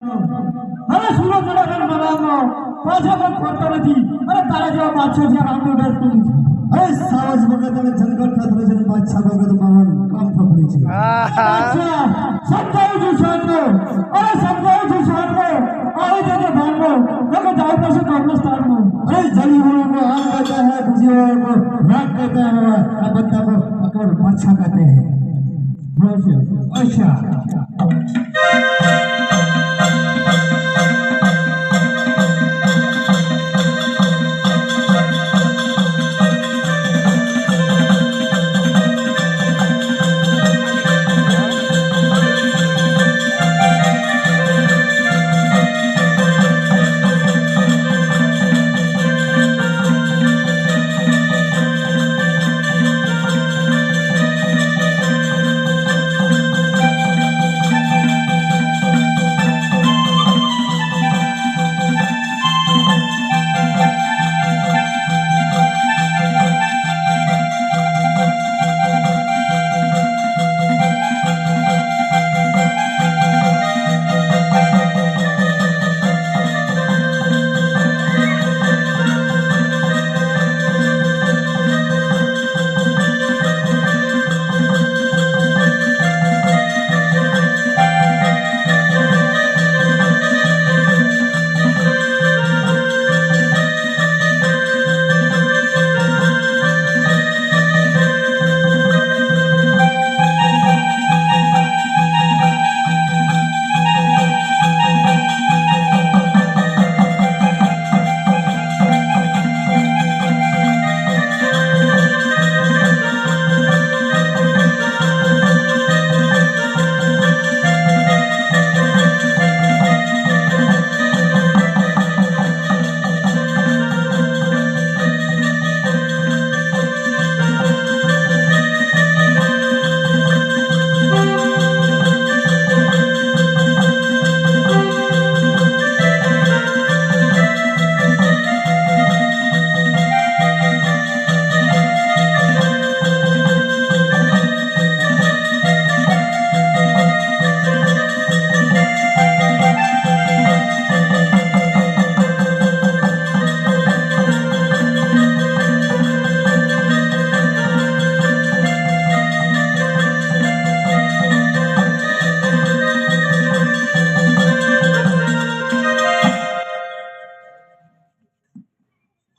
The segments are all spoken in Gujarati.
હવે સુરત નગર બનાવવાનો પાછો પણ ખોટો નથી અને તારા જેવા બાદશાહ છે રામનો ડરતું નથી અરે સાવજ વખત અને જનગણ થતો છે બાદશાહ વખત પાવન કામ પકડી છે સમજાવું છું શાંતો અરે સમજાવું છું શાંતો આવી જશે ભાંડો લોકો જાય પાસે કર્મસ્થાનમાં अरे जली हुई को आग कहता है बुझे हुए को राग कहता है अब बंदा को अकबर बादशाह कहते हैं अच्छा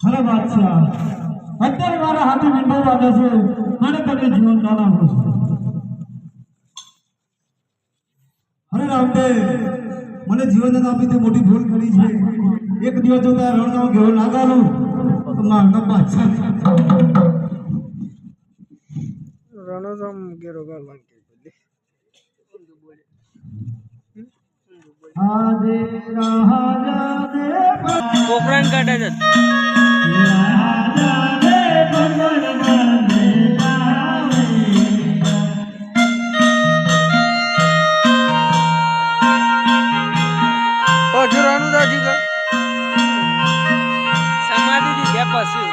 અરે બાદશાહ અત્યારે મારા હાથે વિંડો વાગે છે અને તમે જીવન દાન આપો છો અરે રામદેવ મને જીવન આપી તે મોટી ભૂલ કરી છે એક દિવસ જો તારા રણનો ઘેરો લાગાલું તો મારનો બાદશાહ રણોજામ ઘેરો ગાલવાન કે આજે રાજા દે કોપરાન કાઢે છે રાજા દે બંદર બંદે આવે ઓ જુરાનું દાજી કા સમાધિ દી કે પછી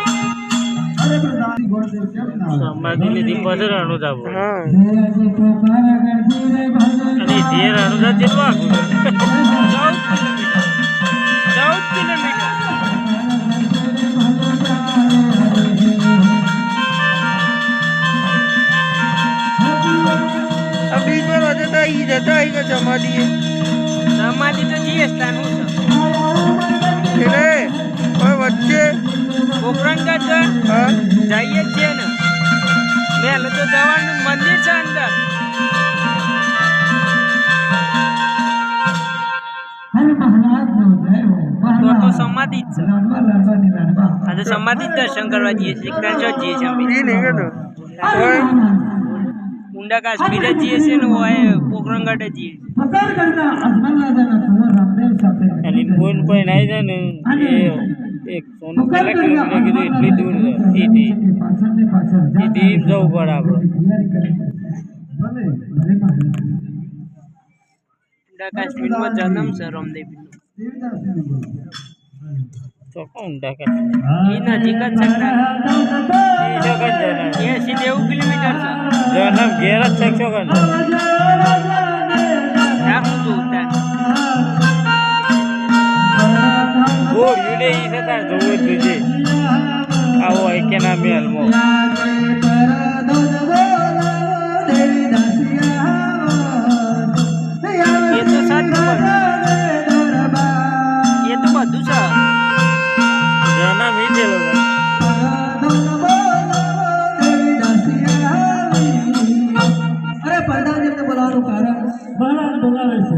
અરે પ્રધાની ગોળ દે કેમ ના સમાધિ લીધી પછી રણો જાવો હા જે પોકાર કરતી રે ભજન અને જે રણો જા જેટલો આગળ 14 કિલોમીટર अभी पर जता ही का समाधि तो जी स्थान हो એટલે ઓય વચ્ચે કોપરાંગઢ હા જઈએ છે ને મેલે તો જવાનું મંદિર છે અંદર અરે મહારાજ નો જય હો તો સમાધિ જ છે આજે સમાધિ દર્શન કરવા જઈએ છીએ કાંચો જઈએ છીએ અમે નહીં ગયો ઓય ઊંડા કાશ્મીર જઈએ છીએ ને ઓય કોપરાંગઢ જઈએ પકડ કરતા અજમલ રાજાના કુંવર રામદેવ સાથે અને ફોન પર આવી જાય ને એક સોનું કેટલા કિલોમીટર કીધું એટલી દૂર છે સીધી જવું પડે આપણે ઊંડા કાશ્મીરમાં જન્મ છે રામદેવ તો કોણ ઊંડા કાશ્મીર એ નજીક જ છે 80-90 કિલોમીટર છે જન્મ ઘેર જ છે શું તાર જોવું જ જોઈએ આવો હોય કે ના મેલમાં એ તો સાચું એ તો બધું છે જના મીઠેલો અરે પ્રધાનજીને બોલાવવાનું કારણ મહારાજ બોલાવે છે.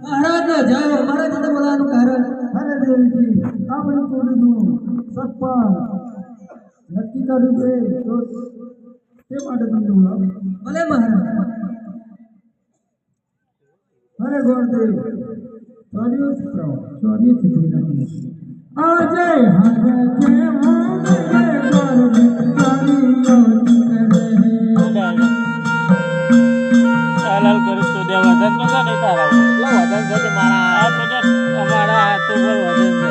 મહારાજને જાઓ મહારાજને બોલાવવાનું કારણ અરે દેવજી આપણી કુળનું સત્પાલ નક્કી કર્યું છે તો તે માટે તમને બોલાવે. ભલે મહારાજ અરે ગોરદેવ ચોર્યું છિતરી નાખી. આજે હારે કે હાલાલ કરું તો દે વજન તો છે નહીં તારા એટલો વજન છે તે મારા આ તો જે અમારા હાથ ઉપર વજન છે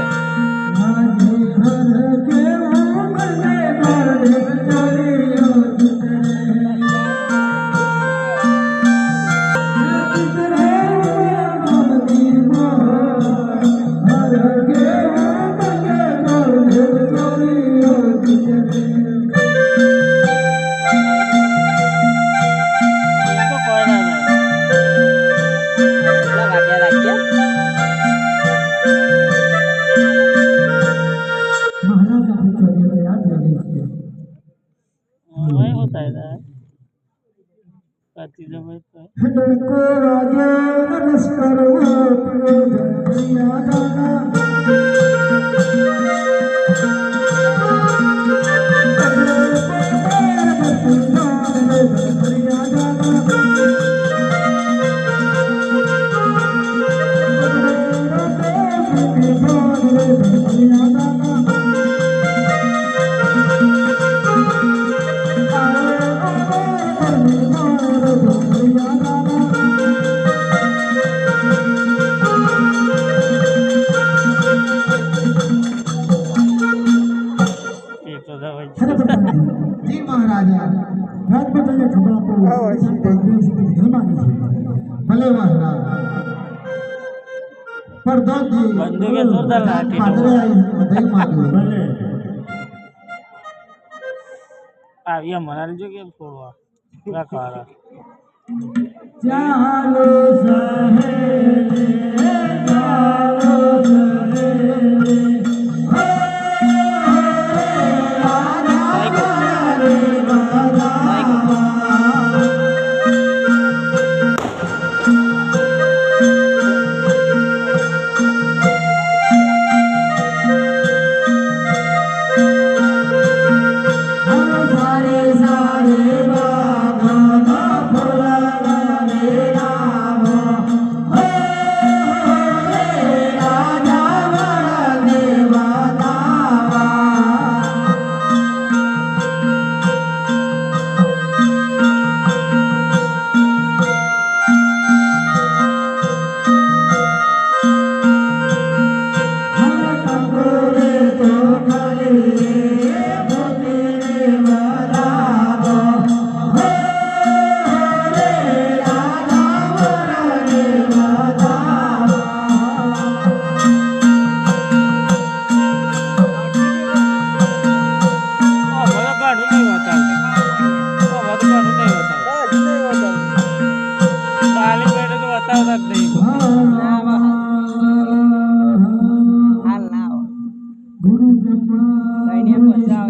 डको राजा नमस्कार जी महाराजा રાજપૂતોને ખબર આપો ભલે મહારાજ પ્રધાનજી બંદૂકે જોરદાર લાઠી પાદરે આવી બધાય માર્યું ભલે આવ્યા મનાલી જો કેમ છોડવા રાખવા ચાલો સહેલે ચાલો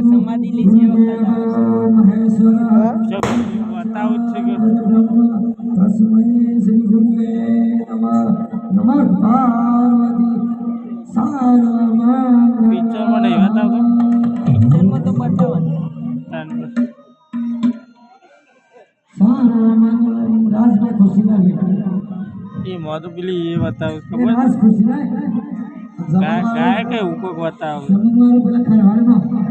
સમાધિ લીધી બતાવું જ છે કે શ્રી ગુરુએ નમઃ પાર્વતી સારમા પિક્ચરમાં નહીં બતાવતો પિક્ચરમાં તો બતાવવાનું રાજમાં ખુશી ના એ મોઢું પેલી એ બતાવું ખબર રાજ ખુશી ના ગાય કે ઉકો બતાવું જમીનવાળો પેલા ખાવાનું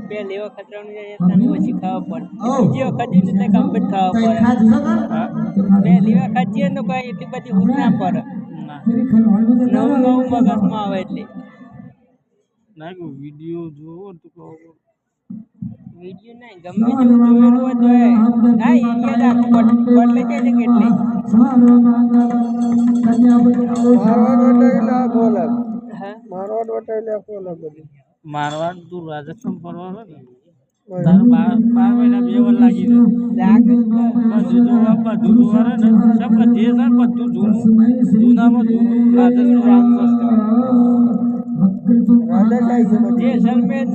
પહેલી વખત તને ઓછી ખાવા પડે બીજી વખત જઈને એટલે કમ્પ્લીટ ખાવા પડે પહેલી વખત જઈએ તો કઈ એટલી બધી ઊંઘ ના પડે નવું નવું મગજમાં આવે એટલે ના વિડીયો જોવો તો કહો વિડીયો નહીં ગમે તેવું જોયેલું હોય તો હા એ યાદ આખું બદલે છે ને કેટલી મારવાડ એટલે બોલ હા મારવાડ મારવા તું રાજસ્થાન ફરવાનો ને તારે 12 મહિના 2 વાર લાગી જાય બધું જોવા ને સબ જે સર બધું જૂનામાં જૂનું રાજસ્થાન જેસલમેર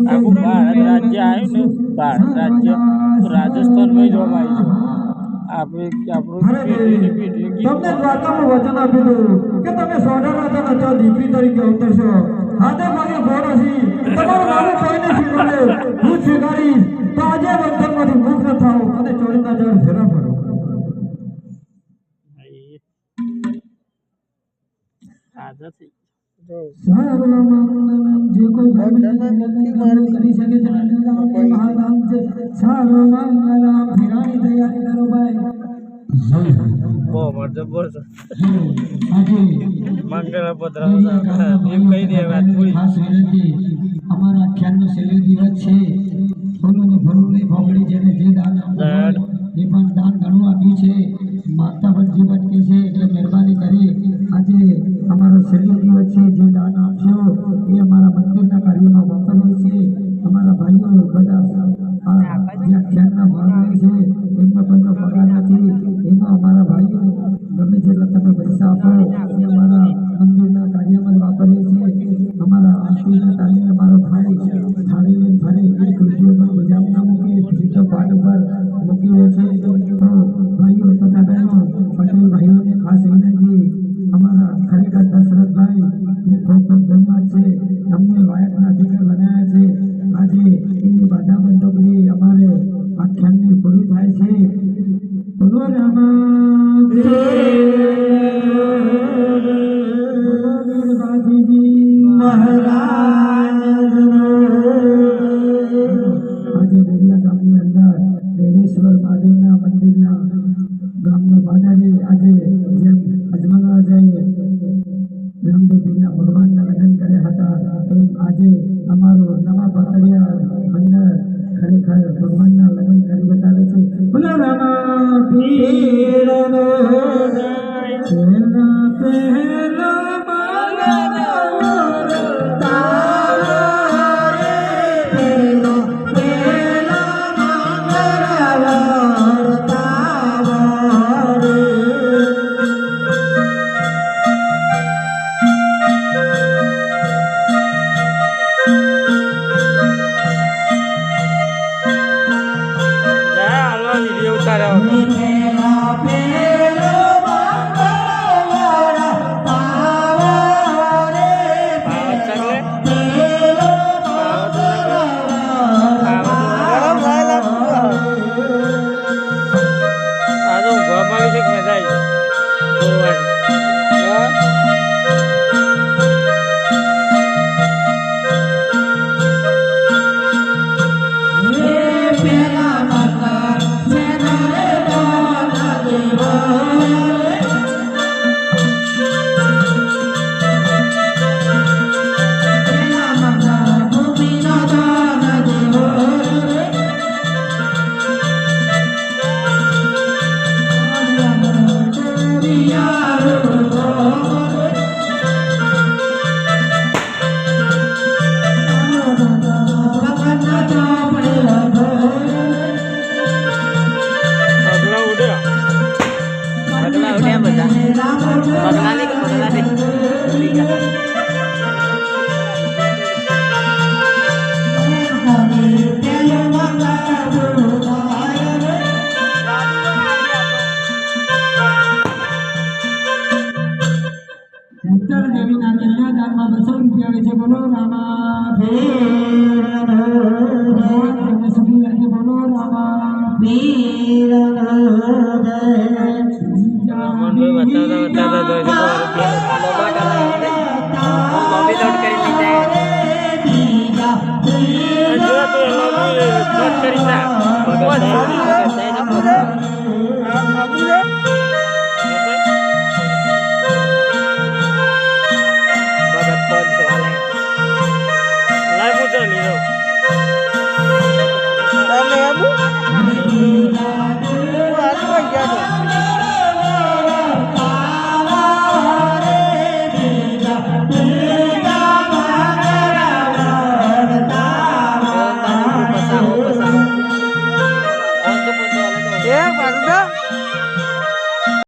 આખું ભારત રાજ્ય આવ્યું ને ભારત રાજ્ય તો રાજસ્થાનમાં જોવા આવી છે આપણું તમને દ્વારકામાં વચન આપ્યું કે તમે સોના રાજા નચો દીકરી તરીકે ઉતરશો આજે મારી ઘોડો છે તમારું નામ કોઈને સ્વીકારે હું સ્વીકારીશ તો આજે બંધનમાંથી મુક્ત થાઓ અને ચોરીના જાળ ફેરા ફરો જે કોઈ કરી શકે છે મહારામ છે સારો મંગલમ ફેરાની તૈયારી કરો ભાઈ બહુ જબરદસ્ત આજે મંગળ પધરાવ એમ કહી દે વાત પૂરી ખાસ વિનંતી અમારા આખ્યાનનો છેલ્લો દિવસ છે બોલો ને ભલું નહીં ભોગડી જેને જે દાન આપ્યું એ પણ દાન ઘણું આપ્યું છે માગતા પણ જે ભટકે છે એટલે મહેરબાની કરી આજે અમારો છેલ્લો દિવસ છે જે દાન આપશો એ અમારા મંદિરના કાર્યમાં વાપરીએ છીએ અમારા ભાઈઓ બધા જે આખ્યાનના ભાગ છે એમનો કોઈનો પગાર નથી એમાં અમારા ભાઈઓ ગમે જેટલા તમે પૈસા આપો એ અમારા મંદિરના કાર્યમાં વાપરીએ છીએ અમારા આરતીના ટાઈમે અમારો ભાઈ થાળી લઈને ફરે એક રૂપિયો પણ બજાવ ના મૂકે સીધો પાટ ઉપર મૂકી દે છે તો ભાઈઓ તથા બહેનો પટેલ ભાઈઓને ખાસ વિનંતી અમારા ખરેખર દશરથભાઈ એ ખૂબ ધન્યવાદ છે અમને લાયકના અધિકાર બનાવ્યા છે આજે એની બાધા બંધો કરી અમારે આખ્યાનની પૂરી થાય છે બોલો આજે દરિયા ગામની અંદર દેરેશ્વર મહાદેવના મંદિરના ગામને બાધારી આજે જેમ અજમલ રાજાએ રામદેવ પીરના ભગવાનના લગ્ન કર્યા હતા એમ આજે અમારો નવા પાતળિયા અંદર ખરેખર ભગવાનના લગ્ન કરી બતાવે છે બોલો રામા પીરનો પહેલા દેવીના કલ્યાણ દાનમાં 200 રૂપિયા આવે છે બોલો રામા બોલો રામા બતાવતા